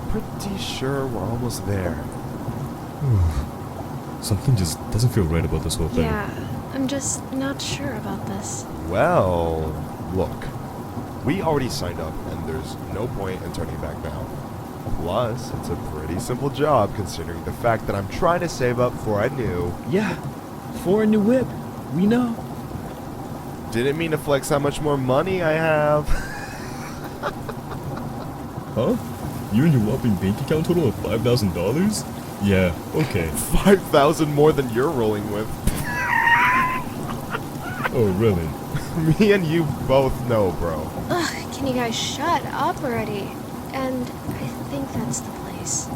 pretty sure we're almost there. Something just doesn't feel right about this whole thing. Yeah, I'm just not sure about this. Well, look. We already signed up, and there's no point in turning back now. Plus, it's a pretty simple job considering the fact that I'm trying to save up for a new... Yeah, for a new whip. We know. Didn't mean to flex how much more money I have. Huh? You and your whopping bank account total of $5,000? Yeah, okay. 5,000 more than you're rolling with. Oh, really? Me and you both know, bro. Ugh, can you guys shut up already? And I think that's the place.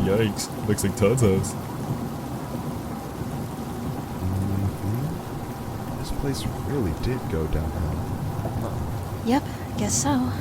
Yikes. Looks like Todd's house. This place really did go downhill. Huh. Yep, guess so.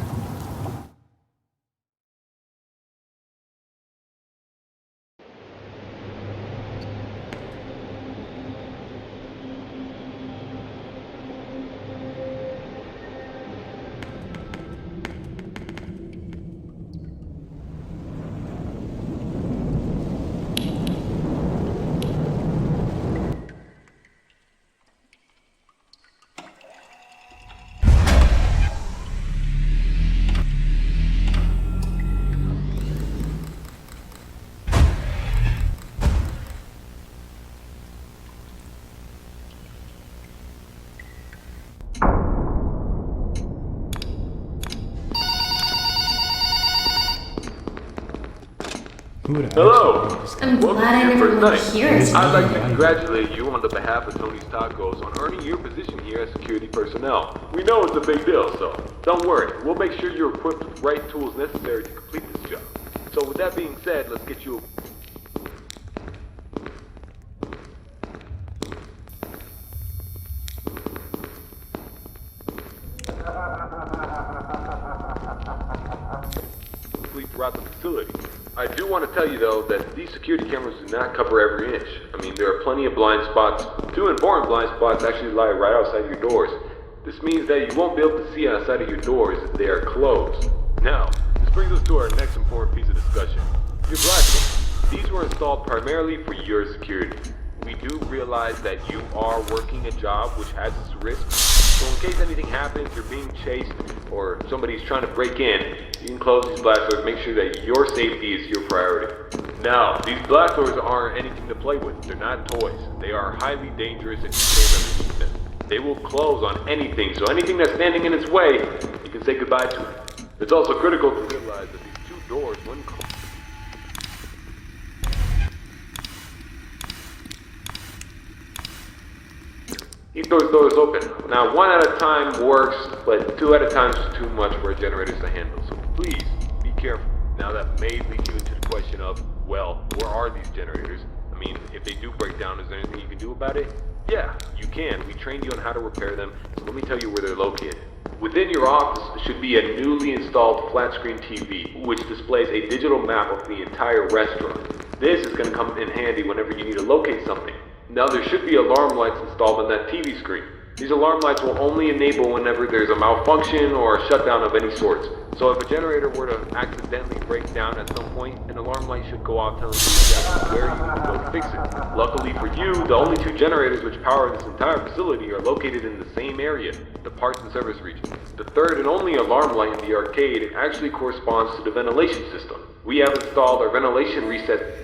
Hello! I'm glad I never moved here as I'd like to congratulate you on the behalf of Tony's Tacos on earning your position here as security personnel. We know it's a big deal, so don't worry. We'll make sure you're equipped with the right tools necessary to complete this job. So with that being said, let's get you... complete throughout the facility. I do want to tell you though that these security cameras do not cover every inch. I mean, there are plenty of blind spots. 2 important blind spots actually lie right outside your doors. This means that you won't be able to see outside of your doors if they are closed. Now, this brings us to our next important piece of discussion. Your black ones. These were installed primarily for your security. We do realize that you are working a job which has its risks. So in case anything happens, you're being chased, or somebody's trying to break in, you can close these blast doors, make sure that your safety is your priority. Now, these blast doors aren't anything to play with. They're not toys. They are highly dangerous if you stand underneath them. They will close on anything, so anything that's standing in its way, you can say goodbye to it. It's also critical to realize that these 2 doors, when closed, keep those doors open. Now, 1 at a time works, but 2 at a time is too much for our generators to handle. So please, be careful. Now that may lead you into the question of, well, where are these generators? I mean, if they do break down, is there anything you can do about it? Yeah, you can. We trained you on how to repair them, so let me tell you where they're located. Within your office should be a newly installed flat-screen TV, which displays a digital map of the entire restaurant. This is going to come in handy whenever you need to locate something. Now there should be alarm lights installed on that TV screen. These alarm lights will only enable whenever there's a malfunction or a shutdown of any sort. So if a generator were to accidentally break down at some point, an alarm light should go off telling you exactly where you need to go to fix it. Luckily for you, the only 2 generators which power this entire facility are located in the same area, the parts and service region. The 3rd and only alarm light in the arcade actually corresponds to the ventilation system. We have installed our ventilation reset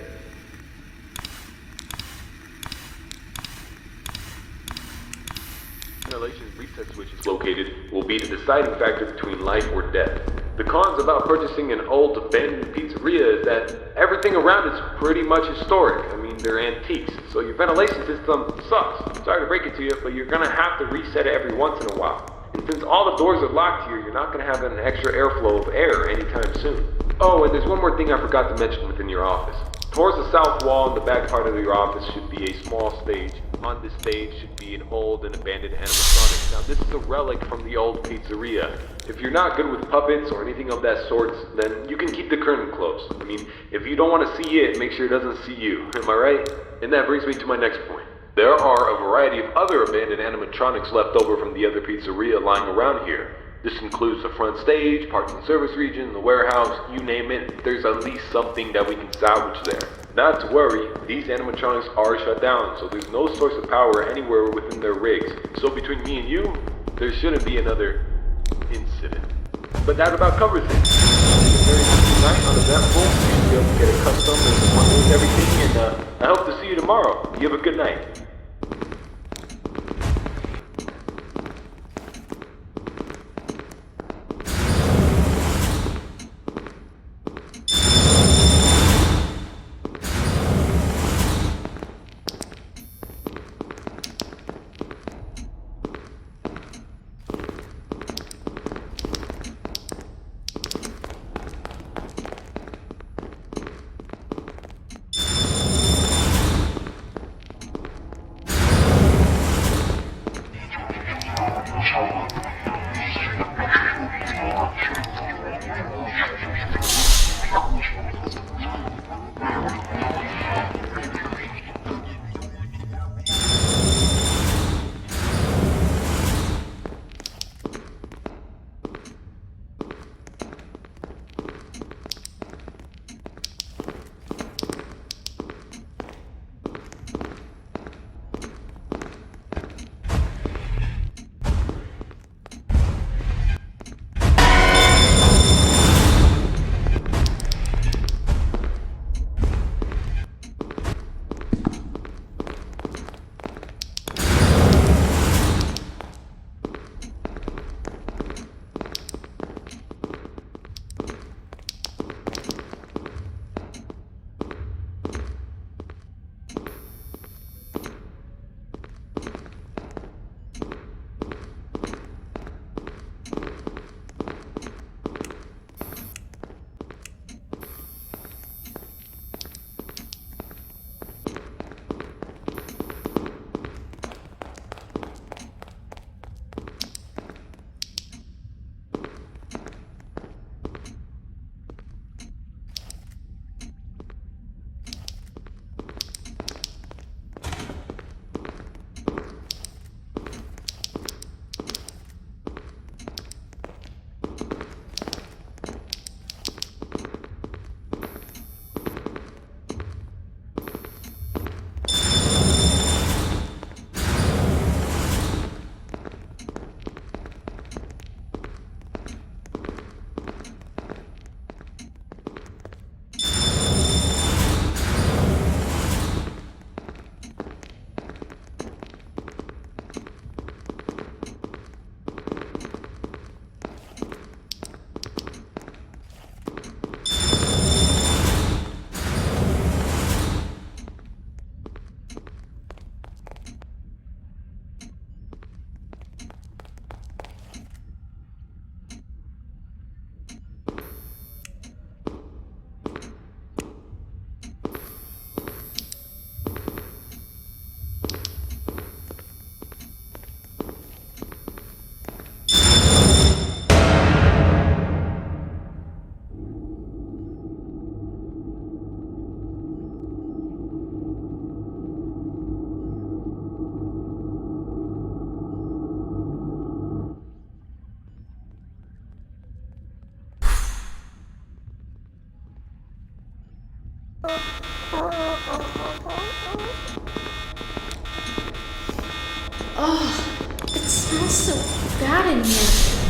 switch is located will be the deciding factor between life or death. The cons about purchasing an old abandoned pizzeria is that everything around is pretty much historic. I mean, they're antiques, so your ventilation system sucks. Sorry to break it to you, but you're gonna have to reset it every once in a while. And since all the doors are locked here, you're not gonna have an extra airflow of air anytime soon. Oh, and there's one more thing I forgot to mention within your office. Towards the south wall in the back part of your office should be a small stage. On this stage should be an old and abandoned animatronic. Now this is a relic from the old pizzeria. If you're not good with puppets or anything of that sort, then you can keep the curtain closed. I mean, if you don't want to see it, make sure it doesn't see you. Am I right? And that brings me to my next point. There are a variety of other abandoned animatronics left over from the other pizzeria lying around here. This includes the front stage, parts and service region, the warehouse, you name it. There's at least something that we can salvage there. Not to worry, these animatronics are shut down, so there's no source of power anywhere within their rigs. So between me and you, there shouldn't be another incident. But that about covers it. It's a very busy night, uneventful. You should be able to get accustomed and familiar with everything, and I hope to see you tomorrow. You have a good night. Oh, it smells so bad in here.